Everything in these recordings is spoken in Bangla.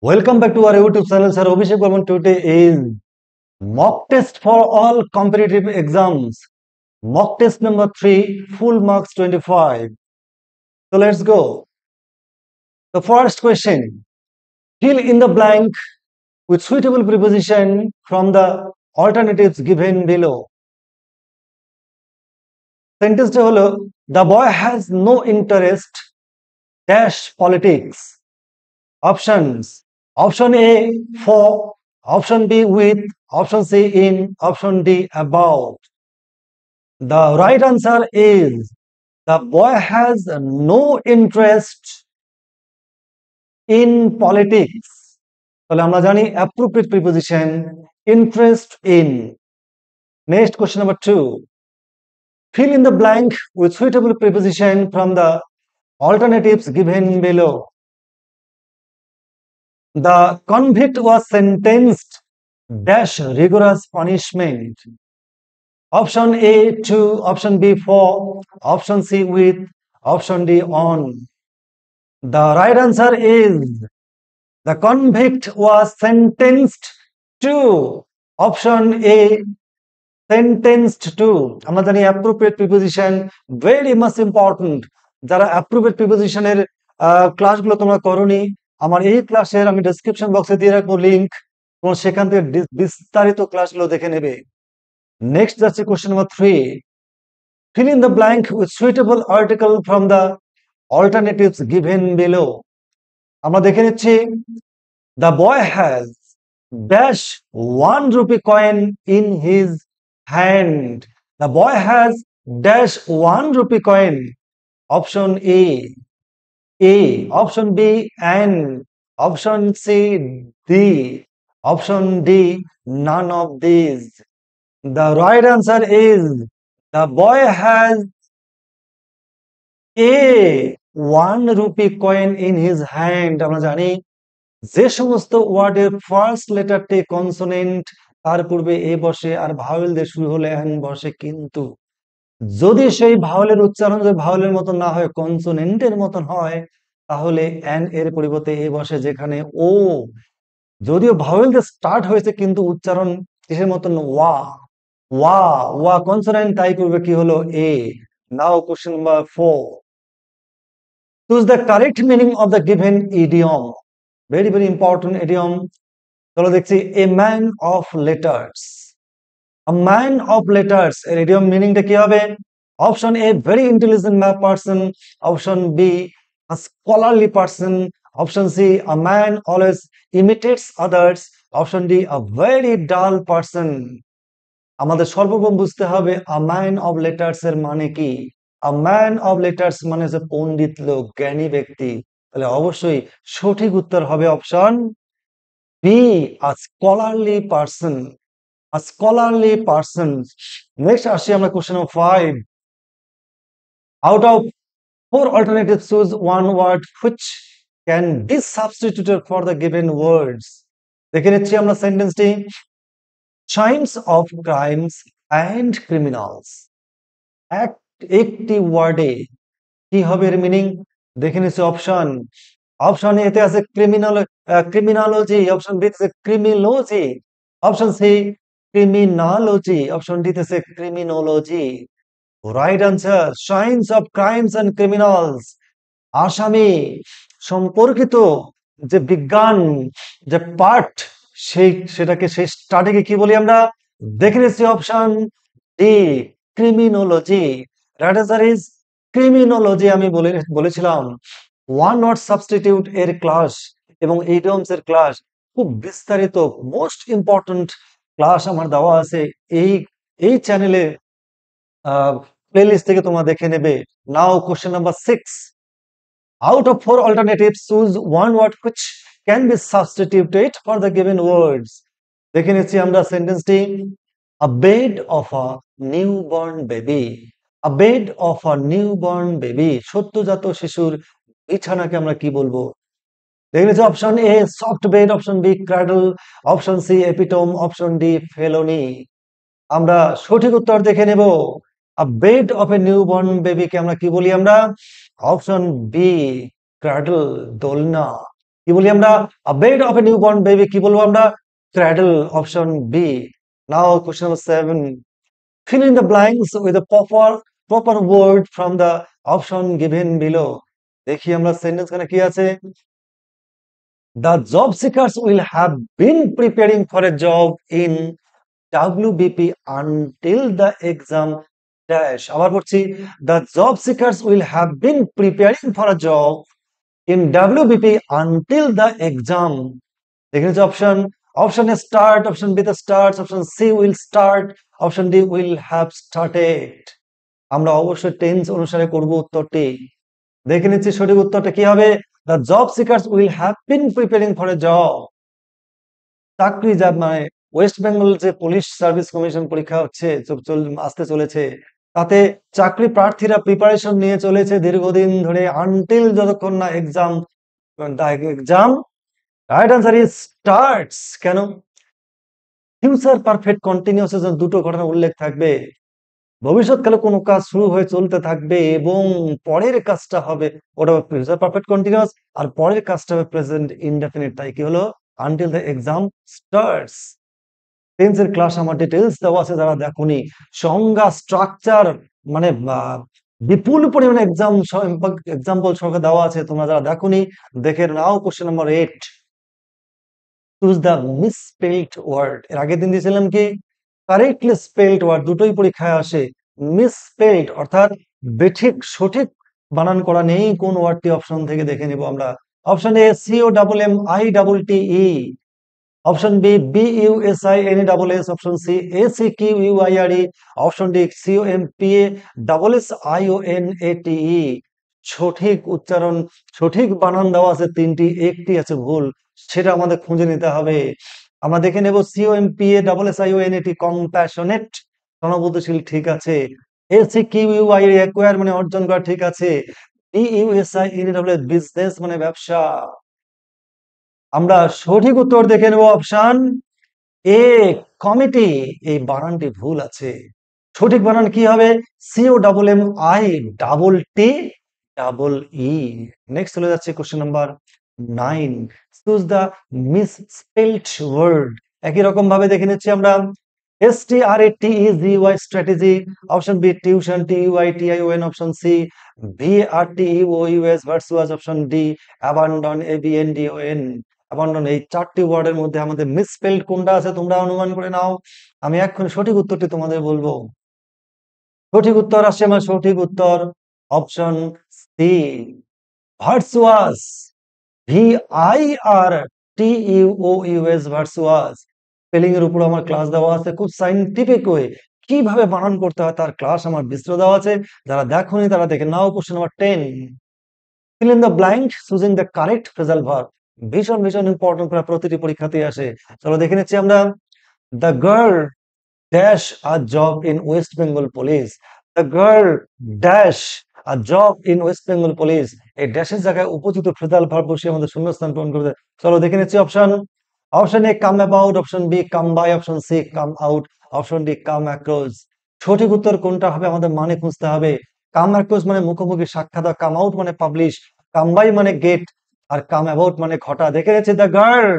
Welcome back to our YouTube channel, Sir Abhishek Burman. Today is mock test for all competitive exams. Mock test number 3, full marks 25. So let's go. The first question, fill in the blank with suitable preposition from the alternatives given below. Sentence holo, the boy has no interest dash politics. Options. Option A, for. Option B, with. Option C, in. Option D, about. The right answer is the boy has no interest in politics. তাহলে আমরা জানি appropriate preposition interest in. Next question number 2. Fill in the blank with suitable preposition from the alternatives given below. The convict was sentenced dash rigorous punishment. Option A, to. Option B, for. Option C, with. Option D, on. The right answer is the convict was sentenced to. Option A, sentenced to. আমরা জানি appropriate preposition very much important. যারা appropriate preposition এর ক্লাসগুলো তোমরা করোনি, আমার এই ক্লাসের আমি ডেসক্রিপশন বক্সে দিয়ে রাখবো লিংক, তোমরা সেখান থেকে বিস্তারিত ক্লাসগুলো দেখে নেবে। নেক্সট যাচ্ছে question number 3, fill in the blank with suitable article from the alternatives given below. আমরা দেখে নিচ্ছি the boy has dash 1 rupee coin in his hand. The boy has dash 1 rupee coin. Option A, option B, and option C, D, option D, none of these. The right answer is the boy has A, 1 rupee coin in his hand. আমরা জানি যে সমস্ত ওয়ার্ডের ফার্স্ট লেটারটি কনসোনেন্ট তার পূর্বে এ বসে আর ভাওয়েল দিয়ে শুরু হলে এন বসে, কিন্তু যদি সেই ভাওয়েলের উচ্চারণ যদি ভাওয়েলের মতন না হয় কনসোনেন্টের মতন হয় তাহলে এন এর পরিবর্তে এ বসে, যেখানে ও যদিও ভাওয়েল দিয়ে স্টার্ট হয়েছে কিন্তু উচ্চারণ কিসের মতন ওয়া ওয়া ওয়া কনসোনেন্ট, তাই করবে কি হলো এ। নাও question number 4, choose the correct meaning of the given idiom. Very very important idiom. চলো দেখছি a man of letters. A man of letters এর idiom meaningটা কি হবে? Option A, very intelligent person. Option B, a scholarly person. Option C, a man always imitates others. Option D, a very dull person. আমাদের সর্বপ্রথম বুঝতে হবে a man of letters এর মানে কি। a man of letters মানে হচ্ছে পণ্ডিত লোক, জ্ঞানী ব্যক্তি। তাহলে অবশ্যই সঠিক উত্তর হবে option B, a scholarly person. A scholarly person. Next আসি আমরা question number 5. Out of 4 alternatives, choose one word which can be substituted for the given words. দেখে নিচ্ছি আমরা সেন্টেন্সটি, signs of crimes and criminals. একটি ওয়ার্ডে কি হবে এর মিনিং দেখে নিচ্ছি। অপশন এতে আছে ক্রিমিনোলজি, অপশন বি তে criminology, option C criminology, option D তে criminology. Right answer science of crimes and criminals, আসামি সম্পর্কিত যে বিজ্ঞান যে পার্ট সেটাকে সেই স্টাডিকে কি বলি আমরা, দেখে নিচ্ছি option D criminology. Right answer is criminology. আমি বলেছিলাম ওয়ান ওয়ার্ড সাবস্টিটিউট এর ক্লাস এবং ইডিয়মস এর ক্লাস খুব বিস্তারিত মোস্ট ইম্পর্টেন্ট ক্লাস আমার দেওয়া আছে এই চ্যানেলে, প্লেলিস্ট থেকে তোমরা দেখে নেবে। Now question number 6, out of 4 alternatives choose one word which can be substituted for the given words. দেখে নিচ্ছি আমরা সেন্টেন্সটি, a bed of a newborn baby. A bed of a newborn baby, সদ্যজাত শিশুর বিছানাকে আমরা কি বলবো? দেখে নিচ্ছি option A soft bed, option B cradle, option C epitome, option D felony. আমরা সঠিক উত্তর দেখে নেব। a bed of a newborn baby কে আমরা কি বলি আমরা? অপশন বি ক্র্যাডল, দোলনা। কি বলি আমরা? Bed of a newborn baby কি বলবো আমরা? Cradle, option B. Now question number 7, fill in the blanks with a proper word from the option given below. দেখি আমরা সেন্টেন্স খানে কি আছে? The job seekers will have been preparing for a job in WBP until the exam dash. আবার বলছি, the job seekers will have been preparing for a job in WBP until the exam. দেখে নিচ্ছি option. Option A start, option B তে starts, option C will start, option D will have started. আমরা অবশ্যই টেন্স অনুসারে করব উত্তরটি। দেখে নিচ্ছি সঠিক উত্তরটা কি হবে? The job seekers will have been preparing for a job. চাকরি যা মানে ওয়েস্ট বেঙ্গল যে পুলিশ সার্ভিস কমিশন পরীক্ষা হচ্ছে আসতে চলেছে, তাতে চাকরি প্রার্থীরা প্রিপারেশন নিয়ে চলেছে দীর্ঘদিন ধরে, আনটিল যতক্ষণ না exam. Exam right answer is starts. কেন? ফিউচার পারফেক্ট কন্টিনিউয়াস এর দুটো ঘটনা উল্লেখ থাকবে। ভবিষ্যৎকালে কোনো কাজ শুরু হয়ে চলতে থাকবে এবং পরের কাজটা হবে ওটা ফিউচার পারফেক্ট কন্টিনিউয়াস, আর পরের কাজটা হবে প্রেজেন্ট ইনডেফিনিট। তাই কি হলো? Until the exam starts. টেন্সের ক্লাস আমার ডিটেলস দেওয়া আছে, যারা দেখোনি। সংজ্ঞা, স্ট্রাকচার মানে বিপুল পরিমাণে এক্সাম্পল সহকারে দেওয়া আছে, তোমরা যারা দেখোনি দেখে নাও। Question number 8, choose the misspelled word. এর আগের দিন দিয়েছিলাম কি? কারেক্টলি স্পেলড ওয়ার্ড, দুটোই পরীক্ষায় আসে। মিসস্পেলড অর্থাৎ বেঠিক সঠিক বানান করা নেই কোন ওয়ার্ডটি, অপশন থেকে দেখে নিব আমরা। Option A COMMIEE, option B BUSINESS, option C ACQUIRE, option D COMPASSIONATE। সঠিক উচ্চারণ, সঠিক বানান দেওয়া আছে তিনটি, একটি আছে ভুল, সেটা আমাদের খুঁজে নিতে হবে। আমরা দেখে নেব COMPASSIONATE কম্প্যাশনেট, সহানুভূতিশীল, ঠিক আছে। ACQUIRE অ্যাকোয়ার মানে অর্জন করা, ঠিক আছে। BUSINESS বিজনেস মানে ব্যবসা। আমরা সঠিক উত্তর দেখে নেব অপশন এ কমিটি। এই বানানটি ভুল আছে, সঠিক বানান কি হবে? COMMIEE। নেক্সট চলে যাচ্ছে question number 9, choose the misspelled word. একই রকম ভাবে দেখে নিচ্ছি আমরা। STRATEGY strategy, option B tuition TUITION, option C VRTEOUS virtuous, option D abandon ABNDON। Abandon. এই চারটি ওয়ার্ডের মধ্যে আমাদের মিসস্পেলড কোনটা আছে তোমরা অনুমান করে নাও। আমি এখন সঠিক উত্তরটি তোমাদের বলবো। সঠিক উত্তর আসছে আমার, সঠিক উত্তর option C virtuous, VIRTUOUS virtuous. Spelling এর উপর আমার ক্লাস দেওয়া আছে খুব সাইন্টিফিক ওয়ে, কিভাবে বানান করতে হয় তার ক্লাস আমার বিস্তারিত দেওয়া আছে, যারা দেখোনি তারা দেখে নাও। Question number 10, fill in the blank choosing the correct phrasal verb। ভীষণ ভীষণ ইম্পর্টেন্ট, প্রতিটি পরীক্ষাতেই আসে। চলো দেখে নিচ্ছি আমরা। The girl dash a job in West Bengal Police। The girl dash a job in West Bengal Police। এই ড্যাশের জায়গায় উপযুক্ত ফ্রেজাল ভার্ব বসিয়ে আমাদের শূন্যস্থান পূরণ করতে। চলো দেখে নিচ্ছি option. Option A come about, option B come by, option C come out, option D come across. সঠিক উত্তর কোনটা হবে আমাদের মানে খুঁজতে হবে। কাম অ্যাক্রস মানে মুখোমুখি সাক্ষাৎ, কাম আউট মানে পাবলিশ, কাম বাই মানে গেট, আর কাম অ্যাবাউট মানে ঘটা। দেখে নিচ্ছি দ্য গার্ল,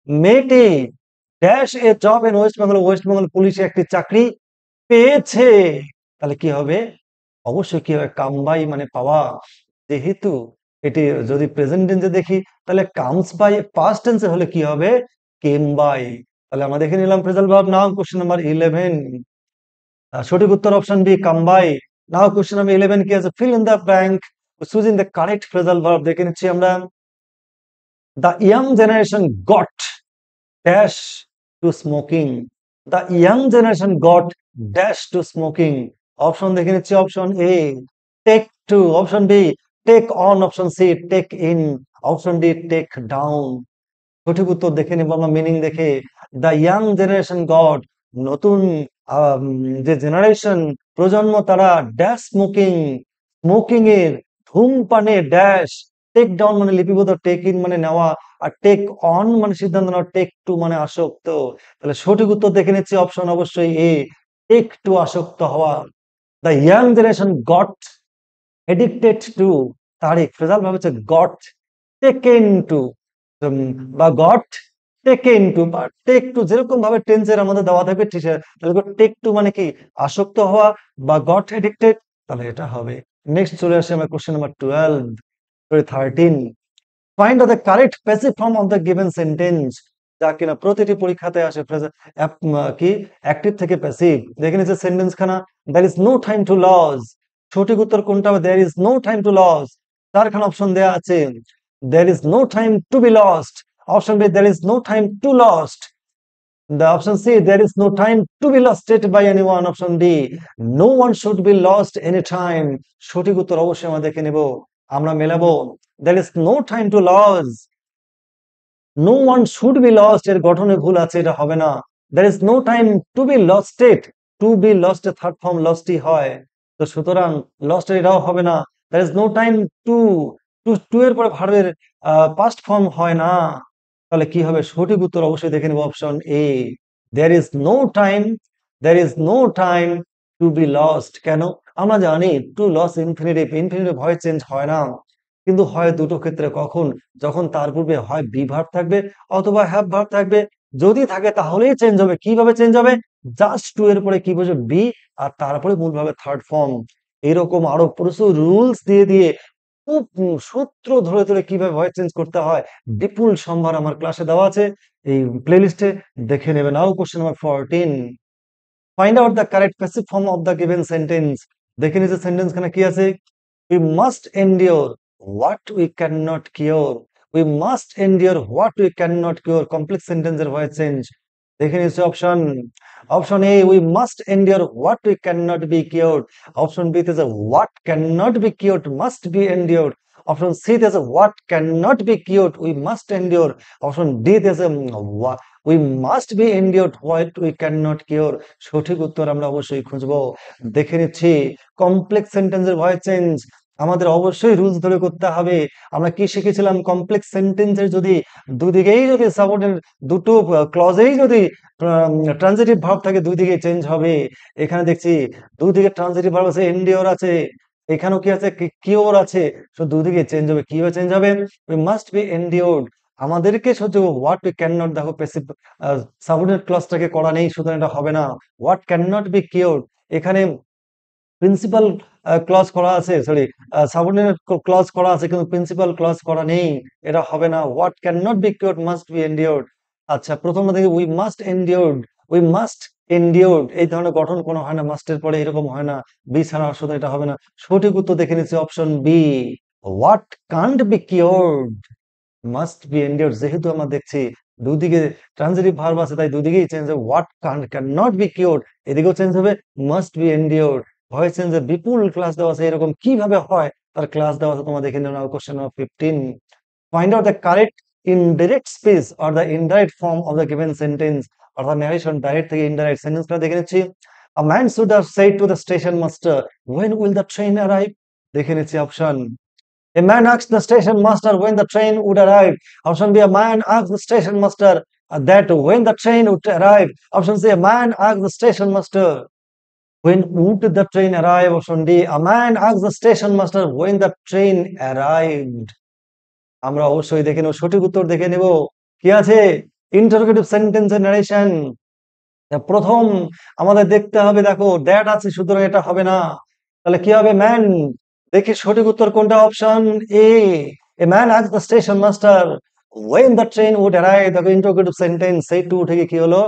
মেয়েটি dash a job in West Bengal, West Bengal পুলিশে একটি চাকরি পেয়েছে। তাহলে কি হবে? অবশ্যই কি হবে? কাম বাই মানে পাওয়া। যেহেতু এটি যদি প্রেজেন্ট টেন্সে দেখি তাহলে কামস বাই, পাস্ট টেন্সে হলে কি হবে? Came by. তাহলে আমরা দেখে নিলাম phrasal verb. Now question number 11, সঠিক উত্তর option B come by. Now question number 11 কি আছে? Fill in the blank choosing the correct phrasal verb. দেখে নিচ্ছি আমরা। The young generation got dash to smoking। The young generation got dash to smoking। Option দেখে নিচ্ছি। Option A take to, option B take on, option C take in, option D take down. সঠিক উত্তর দেখে নিব আমরা মিনিং দেখে। দ্য ইয়াং জেনারেশন গট, নতুন যে জেনারেশন প্রজন্ম তারা ড্যাশ স্মোকিং, স্মোকিং এর ধূমপানে ড্যাশ, টেক ডাউন মানে লিপিবদ্ধ, টেক ইন মানে নেওয়া, আর টেক অন মানে সিদ্ধান্ত নেওয়া, টেক টু মানে আসক্ত। তাহলে সঠিক উত্তর দেখে নিচ্ছি অপশন অবশ্যই এ টেক টু, আসক্ত হওয়া। The young generation goat addicted two, তারিখ ফ্রেজাল ভাবে হচ্ছে গট টেকেন টু। বা গট টেকেন টু বা টেক টু, যেরকম ভাবে টেন্সের আমাদের দেওয়া থাকবে ঠিক আছে, তাহলে টেক টু মানে কি আসক্ত হওয়া, বা গট এডিক্টেড, তাহলে এটা হবে। নেক্সট চলে আসে আমরা question number 12 sorry 13। Find out the correct passive form of the given sentence, যা কিনা প্রতিটি পরীক্ষাতে আসে কি অ্যাক্টিভ থেকে প্যাসিভ। দেখে নিচ্ছে সেন্টেন্স খানা, there is no time to lose, সঠিক উত্তর কোনটা হবে? There is no time to lose, চারখানা অপশন দেয়া আছে। There is no time to be lost, option B there is no time to lost, the option C, there is no time to be lost by anyone. Option D, no one should be lost anytime. সঠিক উত্তর অবশ্যই আমরা দেখে নেব, আমরা মেলাবো। There is no time to lose, no one should be lost, এর গঠনে ভুল আছে, এটা হবে না। There is no time to be lost, to be lost এর থার্ড ফর্ম লস্টই হয়, তো সুতরাং লস্ট এটাও হবে না। There is no time to, to এর পরে ভার্বের পাস্ট ফর্ম হয় না, তাহলে কি হবে? সঠিক উত্তর অবশ্যই দেখে নেব option A, there is no time, there is no time to be lost। কেন? আমরা জানি to lose infinitive, infinitive voice change হয় না, কিন্তু হয় দুটো ক্ষেত্রে, কখন? যখন তার পূর্বে হয় বি ভার্ব থাকবে অথবা হ্যাভ ভার্ব থাকবে, যদি থাকে তাহলেই চেঞ্জ হবে। কিভাবে চেঞ্জ হবে? জাস্ট টু এর পরে কি বসে বি, আর তারপরে মূল ভাবে থার্ড ফর্ম। এরকম আরো প্রচুর রুলস দিয়ে দিয়ে খুব সূত্র ধরে ধরে কিভাবে ভয়েস চেঞ্জ করতে হয় বিপুল সম্ভার আমার ক্লাসে দেওয়া আছে, এই প্লেলিস্টে দেখে নেবে। Now question number 14, find out the correct passive form of the given sentence. দেখে নিচে সেন্টেন্স খানে কি আছে? We must endure what we cannot cure. We must endure what we cannot cure. Complex sentence এর voice change. দেখে নিচ্ছি option, option A we must endure what we cannot be cured. Option B তে what cannot be cured must be endured. Option C তে what cannot be cured we must endure. Option D তে we must be endured what we cannot cure. সঠিক উত্তর আমরা অবশ্যই খুঁজবো। দেখে নিচ্ছি কমপ্লেক্স সেন্টেন্সের ভয়েস চেঞ্জ আমাদের অবশ্যই রুলস ধরে করতে হবে। আমরা কি শিখেছিলাম? কমপ্লেক্স সেন্টেন্সের যদি দুদিকেই যদি সাবঅর্ডিনেট দুটো ক্লজেই যদি ট্রানজিটিভ ভার্ব থাকে, দুই দিকে চেঞ্জ হবে। এখানে দেখছি দুদিকে ট্রানজিটিভ ভার্ব আছে, এন্ডিওর আছে, এখানেও কি আছে? কিওর আছে, সো দুদিকে চেঞ্জ হবে। কিভাবে চেঞ্জ হবে? উই মাস্ট বি এন্ডিওর্ড, আমাদেরকে সহ্য হোয়াট উই ক্যান নট, দেখো প্যাসিভ সাবঅর্ডিনেট ক্লজটাকে করা নেই, সুতরাং এটা হবে না। What can not be cured, এখানে প্রিন্সিপাল ক্লজ করা আছে, সরি সাবঅর্ডিনেট ক্লজ করা আছে, কিন্তু প্রিন্সিপাল ক্লজ করা নেই, এটা হবে না। What can not be cured must be endured. আচ্ছা, প্রথম থেকে we must endured, we must endured, এই ধরনের গঠন কোনো হয় না, মাস্টের পরে এরকম হয় না, বি ছাড়া আসলে এটা হবে না। সঠিক উত্তর দেখে নিচ্ছি option B, what can't be cured must be endured. যেহেতু আমরা দেখছি দুদিকে ট্রানজিটিভ ভার্ব আছে, তাই দুদিকেই চেঞ্জ হবে। What can not be cured এদিকেও চেঞ্জ হবে, মাস্ট বি এন্ডিওর্ড। ভয়েস চেঞ্জের বিপুল ক্লাস দেওয়া আছে, এরকম কিভাবে হয় তার ক্লাস দেওয়া আছে, তোমরা দেখে নাও। Question number 15, find out the correct indirect speech or the indirect form of the given sentence, অর্থাৎ ন্যারেশন ডাইরেক্ট থেকে ইনডাইরেক্ট সেন্টেন্সটা দেখে নিচ্ছি। A man should have said to the station master, when will the train arrive? দেখে নিচ্ছি option, a man asked the station master when the train would arrive. Option B, a man asked the station master that when the train would arrive. Option C, a man asked the station master when would the train arrive. Option D, a man asked the station master when the train arrived. আমরা অবশ্যই দেখে নেব, সঠিক উত্তর দেখে নেব। কি আছে? ইন্টারোগেটিভ সেন্টেন্সের নারেশন। প্রথম আমাদের দেখতে হবে, দেখো দ্যাট আছে, সুতরাং এটা হবে না, তাহলে কি হবে? ম্যান। দেখি সঠিক উত্তর কোনটা? Option A, a man asked the station master when the train would arrive। দেখো ইন্টারোগেটিভ সেন্টেন্স, সেই টু উঠে গিয়ে কি হলো?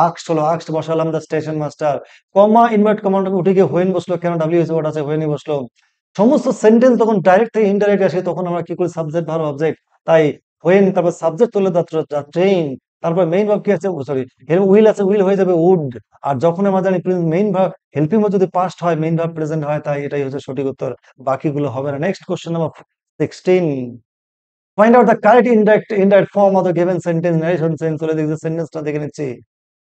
আস্কড হলো, আস্কড বসালাম the station master, comma invert comma উঠে গিয়ে হোয়েন বসলো, কেন ডাব্লিউ এস ওয়ার্ড আছে, হোয়েনই বসলো। সমস্ত সেন্টেন্স তখন ডাইরেক্ট থেকে ইনডাইরেক্ট আসে, তখন আমরা কি করি? সাবজেক্ট ভার্ব অবজেক্ট, তাই হোয়েন তারপর সাবজেক্ট তুলে দ্য ট্রেন, তারপর মেইন ভার্ব কি আছে? সরি উইল আছে, উইল হয়ে যাবে উড। আর যখন আমরা জানি মেইন ভার্ব হেল্পিং ভার্ব যদি পাস্ট হয়, মেইন ভার্ব প্রেজেন্ট হয়, তাই এটাই হচ্ছে সঠিক উত্তর, বাকিগুলো হবে না। Next question number 16, find out the correct indirect form of the given sentence. Narration sense চলে দেখছি, সেন্টেন্সটা দেখে নিচ্ছি।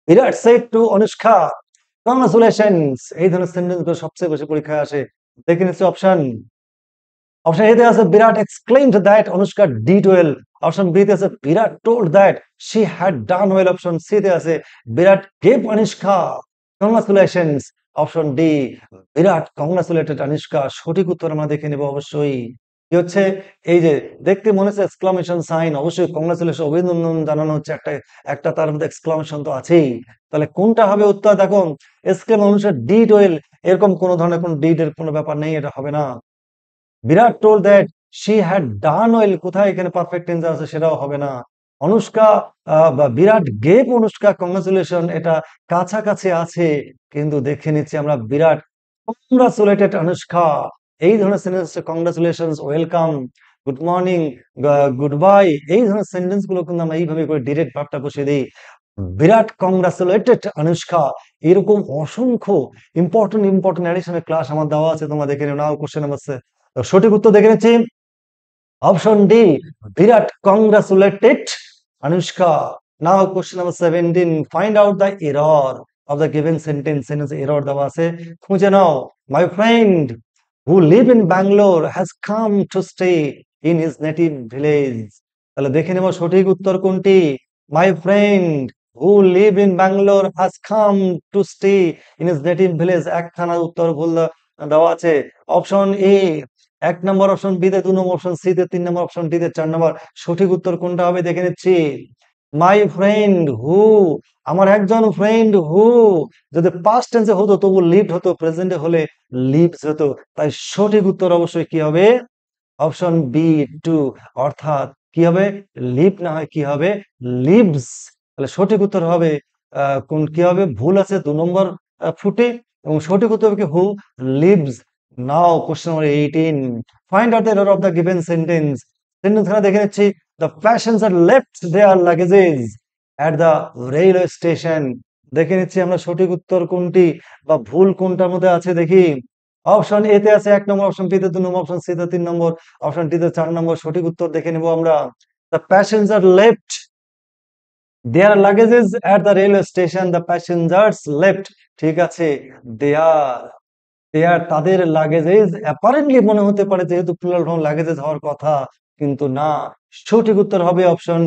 বিরাট সেড টু অনুষ্কা কংগ্রাচুলেশনস, এই ধরনের সেন্টেন্স গুলো সবচেয়ে বেশি পরীক্ষায় আসে। দেখে নিচ্ছি অপশন, অপশন এ তে আছে Virat exclaimed that Anushka did well. Option B তে আছে Virat told that she had done well. Option C তে আছে Virat gave Anushka congratulations. Option D, Virat congratulated Anushka. সঠিক উত্তর আমরা দেখে নেব অবশ্যই। কি হচ্ছে, এই যে দেখতে মনে হচ্ছে এক্সক্লামেশন সাইন, অবশ্যই কংগ্রাচুলেশন, অভিনন্দন জানানো হচ্ছে, একটা একটা তার মধ্যে এক্সক্লামেশন তো আছেই। তাহলে কোনটা হবে উত্তর? দেখো এক্সক্লেম অনুসারে ডিড ওয়েল, এরকম কোন ধরনের কোন ডিড এর কোনো ব্যাপার নেই, এটা হবে না। Virat told that she had done well, কোথায় এখানে পারফেক্ট টেন্স আছে, সেটাও হবে না। অনুষ্কা বা বিরাট গেভ অনুষ্কা কংগ্রাচুলেশন, এটা কাছাকাছি আছে, কিন্তু দেখে নিচ্ছি আমরা বিরাট কংগ্রাচুলেটেড অনুষ্কা, এই ধরনের sentence, congratulation, welcome, good morning, good bye, এই ধরনের সেন্টেন্স গুলো কিন্তু আমরা এইভাবে করে ডিরেক্ট ভার্বটা বসিয়ে দিই। বিরাট কংগ্রাচুলেটেড অনুষ্কা, এরকম অসংখ্য ইম্পর্টেন্ট ইম্পর্টেন্ট অ্যাডিশনাল ক্লাস আমার দেওয়া আছে, তোমরা দেখে নিও। নাও কোশ্চেন নাম্বার, সঠিক উত্তর দেখে নিচ্ছি option D, Virat congratulated Anushka. Now question number 17, find out the error of the given sentence, sentence error দেওয়া আছে, খুঁজে নাও। My friend who live in Bangalore has come to stay in his native village. তাহলে দেখে নেব সঠিক উত্তর কোনটি। My friend who live in Bangalore has come to stay in his native village, একখানা উত্তর ভুল দেওয়া আছে। Option A 1 number, option B তে 2 নম্বর, অপশন সি তে 3 নম্বর, অপশন ডি তে 4 নম্বর। সঠিক উত্তর কোনটা হবে দেখে নিচ্ছি। মাই ফ্রেন্ড হু, আমার একজন ফ্রেন্ড হু, যদি পাস্ট টেন্সে হতো তবু লিভড হতো, প্রেজেন্টে হলে লিভস হতো, তাই সঠিক উত্তর অবশ্যই কি হবে, অপশন বি 2, অর্থাৎ কি হবে, লিভ না হয় কি হবে, লিভস। তাহলে সঠিক উত্তর হবে কোন, কি হবে, ভুল আছে 2 নম্বর ফুটে, এবং সঠিক উত্তর হবে কি, who lives. Now question number 18, find out the error of the given sentence. Sentence খানা দেখে নিচ্ছি, the passenger left their luggages at the railway station. দেখে নিচ্ছি আমরা সঠিক উত্তর কোনটি বা ভুল কোনটার মধ্যে আছে দেখি। অপশন এ তে আছে 1 নম্বর, অপশন বি তে 2 নম্বর, অপশন সি তে 3 নম্বর, অপশন ডি তে 4 নম্বর। সঠিক উত্তর দেখে নেব আমরা। The passenger left their luggages at the railway station, the passengers left, ঠিক আছে, দেয়ার, দেয়ার তাদের লাগেজেস, অ্যাপারেন্টলি মনে হতে পারে যেহেতু প্লুরাল ফর্ম লাগেজেস হওয়ার কথা, কিন্তু না, সঠিক উত্তর হবে অপশন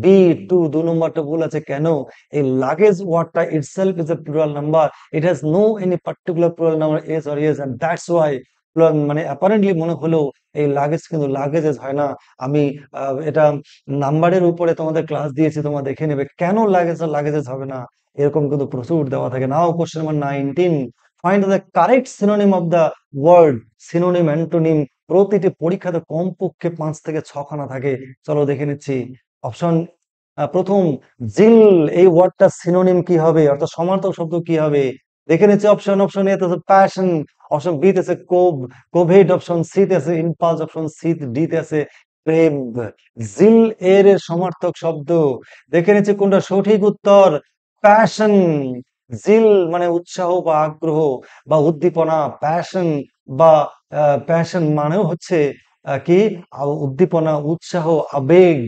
বি 2, 2 নম্বরটা ভুল আছে। কেন? এই লাগেজ ওয়ার্ডটা itself is a plural number, it has no any particular plural number S or S, and that's why plural, মানে অ্যাপারেন্টলি মনে হলেও এই লাগেজ কিন্তু লাগেজেস হয় না। আমি এটা নাম্বারের উপরে তোমাদের ক্লাস দিয়েছি, তোমরা দেখে নেবে কেন লাগেজ আর লাগেজেস হবে না, এরকম কিন্তু প্রচুর দেওয়া থাকে। Now question number 19, find the correct synonym of the word. Synonym, antonym, প্রতিটি পরীক্ষাতে কমপক্ষে 5 থেকে 6 খানা থাকে, চলো দেখে নিচ্ছি। অপশন প্রথম, জিল, এই ওয়ার্ডটা সিনোনিম কি হবে, অর্থাৎ সমার্থক শব্দ কি হবে, দেখে নিচ্ছি। অপশন এ তে আছে প্যাশন, অপশন বি তে আছে কোভিড, অপশন সি তে আছে ইম্পালস, অপশন সি ডি তে আছে ক্রেভ। জিল এর সমার্থক শব্দ, দেখে নিচ্ছি কোনটা সঠিক উত্তর, প্যাশন। জিল মানে উৎসাহ বা আগ্রহ বা উদ্দীপনা, প্যাশন বা প্যাশন মানেও হচ্ছে কি, উদ্দীপনা, উৎসাহ, আবেগ।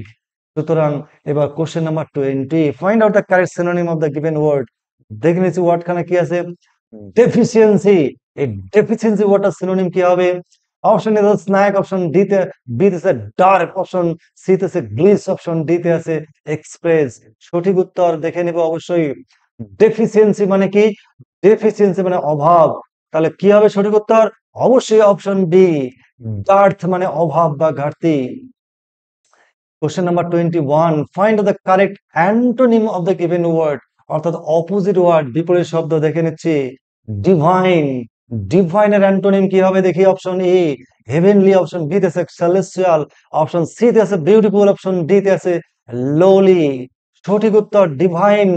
সুতরাং এবার question number 20, find out the correct synonym of the given word. দেখে নিচ্ছি ওয়ার্ড খানে কি আছে, ডেফিসিয়েন্সি, এই ডেফিসিয়েন্সি ওয়ার্ডটার সিনোনিম কি হবে। Option A snack, option D তে, বি তে আছে ডার্ক, অপশন সি তে আছে গ্লিস, অপশন ডি তে আছে এক্সপ্রেস। সঠিক উত্তর দেখে নেব অবশ্যই। ডেফিসিয়েন্সি মানে কি, ডেফিসিয়েন্সি মানে অভাব, তাহলে কি হবে সঠিক উত্তর, অবশ্যই অপশন বি, ডার্থ মানে অভাব বা ঘাটতি। Question number 21, find the correct antonym of the given word, অর্থাৎ অপোজিট ওয়ার্ড, বিপরীত শব্দ দেখে নিচ্ছি। ডিভাইন, ডিভাইনের অ্যান্টোনিম কি হবে দেখি। Option A heavenly, option B তে আছে সেলেস্টিয়াল, অপশন সি তে আছে বিউটিফুল, অপশন ডি তে আছে লোলি। সঠিক উত্তর ডিভাইন,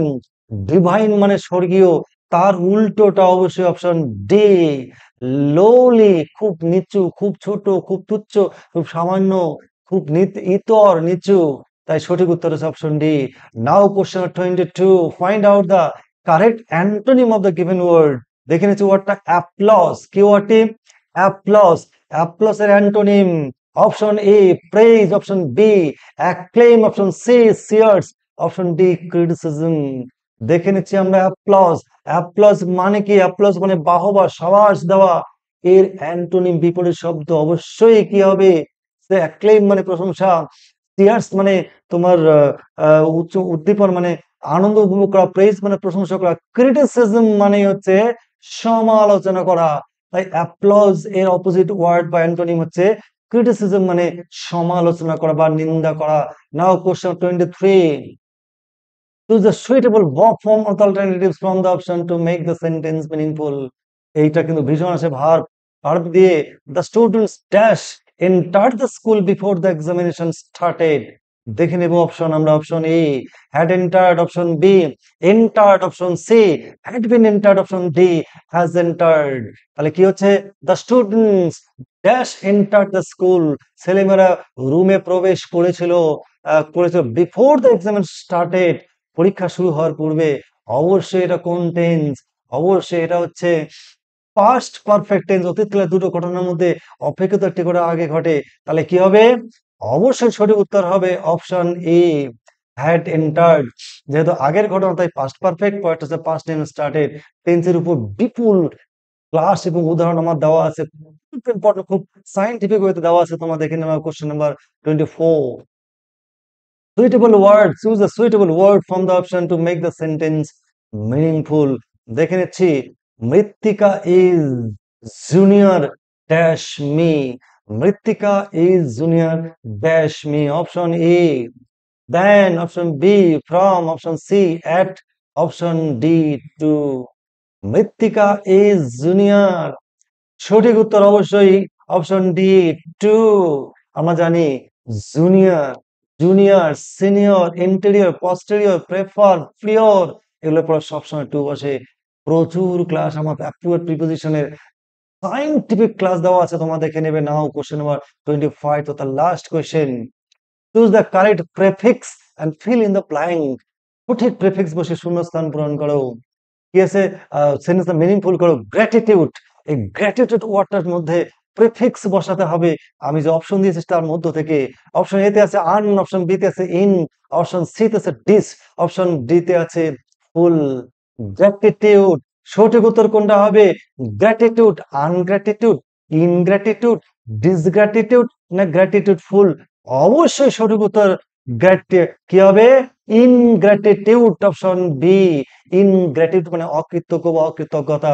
ডিভাইন মানে স্বর্গীয়, তার উল্টোটা অবশ্যই অপশন ডি, লোলি, খুব নিচু, খুব ছোট, খুব তুচ্ছ, খুব সামান্য, খুব ইতর, নিচু, তাই সঠিক উত্তর হচ্ছে option D. Now question 22, find out the correct antonym of the given word. দেখে নিচ্ছি ওয়ার্ডটা অ্যাপ্লস, কি ওয়ার্ডটি, অ্যাপ্লস, অ্যাপ্লস এর antonym. Option A praise, option B acclaim, option C cheers, option D criticism. দেখে নিচ্ছি আমরা অ্যাপ্লস, অ্যাপ্লস মানে কি, অ্যাপ্লস মানে বাহবা, সাবাস দেওয়া, এর অ্যান্টোনিম বিপরীত শব্দ অবশ্যই কি হবে, অ্যাক্লেম মানে প্রশংসা, টিয়ার্স মানে তোমার উচ্চ উদ্দীপন মানে আনন্দ উপভোগ করা, প্রেজ মানে প্রশংসা করা, ক্রিটিসিজম মানে হচ্ছে সমালোচনা করা। তাই অ্যাপ্লজ এর অপোজিট ওয়ার্ড বা অ্যান্টোনিম হচ্ছে ক্রিটিসিজম মানে সমালোচনা করা বা নিন্দা করা। Now question 23, choose the suitable verb form of the alternatives from the option to make the sentence meaningful. এইটা কিন্তু ভীষণ আছে ভার্ব দিয়ে the students dash entered the school before the examination started. দেখে নেব অপশন আমরা, অপশন এ had entered, অপশন বি entered, অপশন সি had been entered, অপশন ডি has entered। তাহলে কি হচ্ছে the students dash entered the school, ছেলেমেয়েরা রুমে প্রবেশ করেছিল বিফোর দ্য এক্সামিনেশন স্টার্টেড, পরীক্ষা শুরু হওয়ার পূর্বে। অবশ্যই এটা কোন টেন্স? অবশ্যই এটা হচ্ছে পাস্ট পারফেক্ট টেন্স। অতীতকালের দুটো ঘটনার মধ্যে অপেক্ষিত একটি করে আগে ঘটে। তাহলে কি হবে? অবশ্যই সঠিক উত্তর হবে অপশন এ হ্যাড এন্টার্ড। যেহেতু আগের ঘটনা তাই পাস্ট পারফেক্ট, পরেরটা হচ্ছে পাস্ট টেন্স স্টার্টেড। টেন্সের উপর বিপুল ক্লাস এবং উদাহরণ আমার দেওয়া আছে, খুব ইম্পর্টেন্ট, খুব সায়েন্টিফিক ওয়েতে দেওয়া আছে। তোমরা দেখে নেওয়া question number 24। Suitable word, choose a suitable word from the option to make the sentence meaningful. দেখে নিচ্ছি, মৃত্তিকা is junior dash me, মৃত্তিকা is junior dash me, option A than, option B from, option C at, option D to। মৃত্তিকা is junior, সঠিক উত্তর অবশ্যই অপশন ডি টু। আমরা জানি junior, junior, senior, interior, posterior, prefer, prior, এগুলো পর সবসময় টু বসে। প্রচুর ক্লাস আমার অ্যাপ্রুভেড প্রিপোজিশনের সায়েন্টিফিক ক্লাস দেওয়া আছে, তোমরা দেখে নেবে। নাও কোশ্চেন নাম্বার 25, তো তার last question, choose the correct prefix and fill in the blank. সঠিক প্রেফিক্স বসে শূন্যস্থান পূরণ করো। কি আছে? সেন্টেন্সটা মিনিংফুল করো। গ্র্যাটিটিউড, এই গ্র্যাটিটিউড ওয়ার্ডটার মধ্যে প্রিফিক্স বসাতে হবে। আমি যে অপশন দিয়েছি তার মধ্য থেকে। অপশন এ তে আছে আন, অপশন বি তে আছে ইন, অপশন সি তে আছে ডিস, অপশন ডি তে আছে ফুল। গ্র্যাটিটিউড, সঠিক উত্তর কোনটা হবে? গ্র্যাটিটিউড, আনগ্র্যাটিটিউড, ইনগ্র্যাটিটিউড, ডিসগ্র্যাটিটিউড না গ্র্যাটিটিউড ফুল? অবশ্যই সঠিক উত্তর কি হবে? ইনগ্র্যাটিটিউড, অপশন বি ইনগ্র্যাটিটিউড মানে অকৃতজ্ঞ বা অকৃতজ্ঞতা।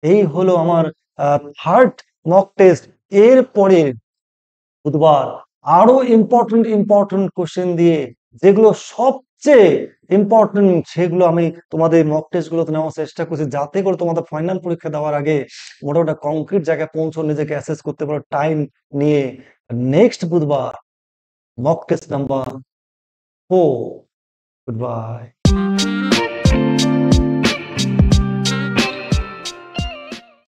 এই হলো আমার থার্ড মক টেস্ট। এরপরে বুধবার আরো ইম্পর্টেন্ট কোশ্চেন দিয়ে, যেগুলো সবচেয়ে ইম্পর্টেন্ট সেগুলো আমি তোমাদের মক টেস্ট গুলোতে নেওয়ার চেষ্টা করছি, যাতে করে তোমাদের ফাইনাল পরীক্ষা দেওয়ার আগে মোটামুটি কংক্রিট জায়গায় পৌঁছে নিজেকে অ্যাসেস করতে পারো টাইম নিয়ে। নেক্সট বুধবার mock test number 4। Good bye.